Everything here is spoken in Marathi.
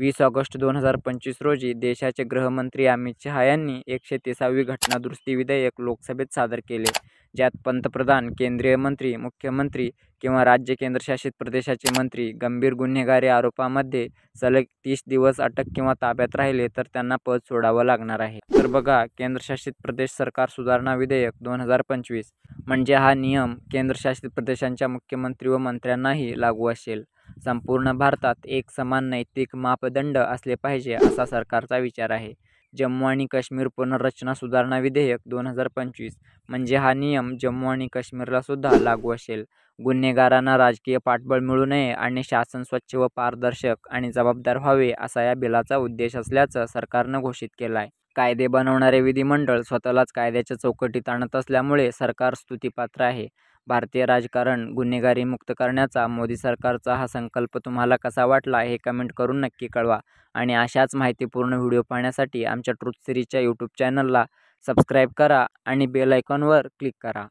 20 ऑगस्ट 2025 रोजी देशाचे गृहमंत्री अमित शहा यांनी 130वी घटना दुरुस्ती विधेयक लोकसभेत सादर केले, ज्यात पंतप्रधान, केंद्रीय मंत्री, मुख्यमंत्री किंवा राज्य केंद्रशासित प्रदेशाचे मंत्री गंभीर गुन्हेगारी आरोपामध्ये सलग 30 दिवस अटक किंवा ताब्यात राहिले तर त्यांना पद सोडावं लागणार आहे. तर बघा, केंद्रशासित प्रदेश सरकार सुधारणा विधेयक 2025 म्हणजे हा नियम केंद्रशासित प्रदेशांच्या मुख्यमंत्री व मंत्र्यांनाही लागू असेल. संपूर्ण भारतात एक समान नैतिक मापदंड असले पाहिजे असा सरकारचा विचार आहे. जम्मू आणि काश्मीर पुनर्रचना सुधारणा विधेयक 2025 म्हणजे हा नियम जम्मू आणि काश्मीरला सुद्धा लागू असेल. गुन्हेगारांना राजकीय पाठबळ मिळू नये आणि शासन स्वच्छ व पारदर्शक आणि जबाबदार व्हावे असा या बिलाचा उद्देश असल्याचं सरकारनं घोषित केलं आहे. कायदे बनवणारे विधिमंडळ स्वतःलाच कायद्याच्या चौकटीत आणत असल्यामुळे सरकार स्तुतीपात्र आहे. भारतीय राजकारण गुन्हेगारीमुक्त करण्याचा मोदी सरकारचा हा संकल्प तुम्हाला कसा वाटला हे कमेंट करून नक्की कळवा. आणि अशाच माहितीपूर्ण व्हिडिओ पाहण्यासाठी आमच्या ट्रूथ सिरीजच्या यूट्यूब चॅनलला सबस्क्राईब करा आणि बेल आयकॉनवर क्लिक करा.